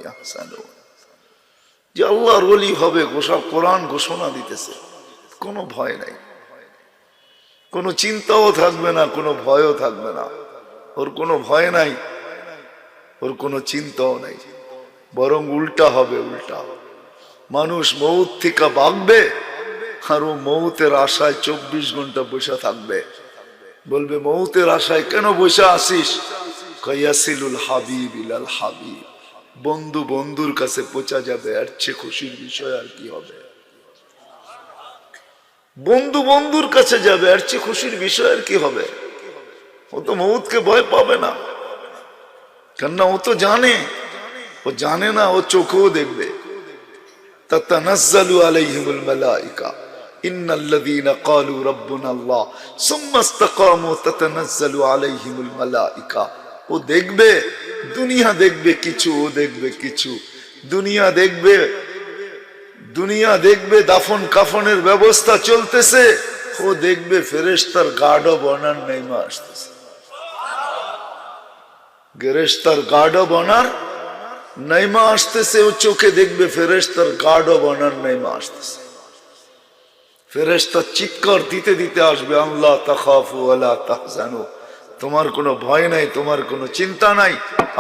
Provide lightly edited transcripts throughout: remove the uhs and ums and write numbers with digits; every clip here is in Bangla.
ইয়াহসানুন। যে আল্লাহর ওলি হবে, গোসব কোরআন ঘোষণা দিতেছে, কোনো ভয় নাই, কোনো চিন্তাও থাকবে না, কোনো ভয়ও থাকবে না। ওর কোনো ভয় নাই, ওর কোনো চিন্তাও নাই, বরং উল্টা হবে। উল্টা মানুষ মৌত থেকে ভাগবে, আর ও মৌতের আশায় 24 ঘন্টা বসে থাকবে। বলবে মৌতের আশায় কেন বসে আসিস? কয়াসিলুল হাবিব ইলাল হাবিব, বন্ধু বন্ধুর কাছে পৌঁছা যাবে, এর চেয়ে খুশির বিষয় আর কি হবে? বন্ধু বন্ধুর কাছে যাবে, এর চেয়ে খুশির বিষয় আর কি হবে? ও তো মৌতকে ভয় পাবে না, কেননা ও তো জানে। ও জানে না, ও চোখেও দেখবে। তাতানাজ্জালু আলাইহিমুল মালাইকা ইন্নাল্লাযীনা ক্বালু রাব্বুনা আল্লাহ সুম্মা ইসতাকামু তাতানাজ্জালু আলাইহিমুল মালাইকা। ও দেখবে, দুনিয়া দেখবে কিছু, ও দেখবে কিছু। দুনিয়া দেখবে, দুনিয়া দেখবে দাফন কাফনের ব্যবস্থা চলতেছে, ও দেখবে ফেরেশতার গার্ড অব অনার নেমে আসতেছে। ফেরেশতার গার্ড অব অনার নেমে আসতেছে, ও চোখে দেখবে ফেরেশতার গার্ড অব অনার নেমে আসতেছে। ফেরেশতা চিৎকার দিতে দিতে আসবে, আল্লাহ তাখাফু ওয়ালা তাহজানু, তোমার কোনো ভয় নাই, তোমার কোনো চিন্তা নাই।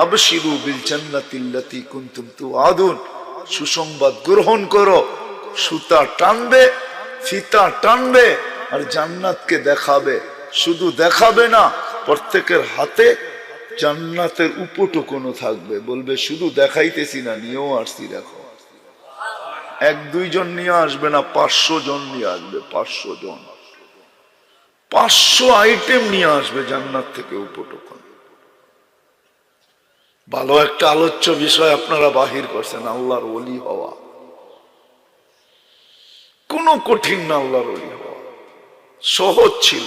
আবশিরু বিল জান্নাতিল্লাতী কুনতুম তুআদুন, সুসংবাদ গ্রহণ করো। সুতা টানবে, ফিতা টানবে, আর জান্নাতকে দেখাবে। শুধু দেখাবে না, প্রত্যেকের হাতে জান্নাতের উপটকনও থাকবে। বলবে শুধু দেখাইতেছি না, নিয়েও আসছি, দেখো। 1-2 জন নিয়ে আসবে না, 500 জন নিয়ে আসবে। 500 জন, 500 আইটেম নিয়ে আসবে জান্নাত থেকে উপটকন। ভালো একটা আলোচ্য বিষয় আপনারা বাহির করছেন, আল্লাহর ওলি হওয়া। কোনো কঠিন না, আল্লাহর ওলি হওয়া সহজ ছিল।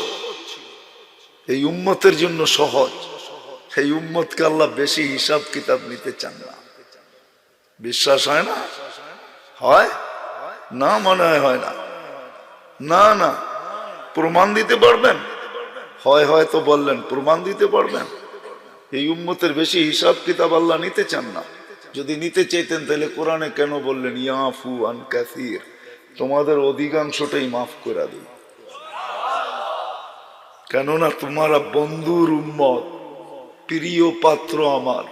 এই উম্মতের জন্য সহজ। এই উম্মতকে আল্লাহ বেশি হিসাব কিতাব নিতে চান না। বিশ্বাস হয় না? হয় না? মনে হয় না। না না, প্রমাণ দিতে পারবেন? হয় হয় তো বললেন, প্রমাণ দিতে পারবেন? এই উম্মতের বেশি হিসাব কিতাব আল্লাহ নিতে চান না। যদি নিতে চাইতেন তাহলে কোরআনে কেন বললেন ইয়াফু আন কাসীর, তোমাদের অধিকাংশটাই মাফ করে দিই। কেননা তোমারা বন্ধুর উম্মত, প্রিয় পাত্র আমার।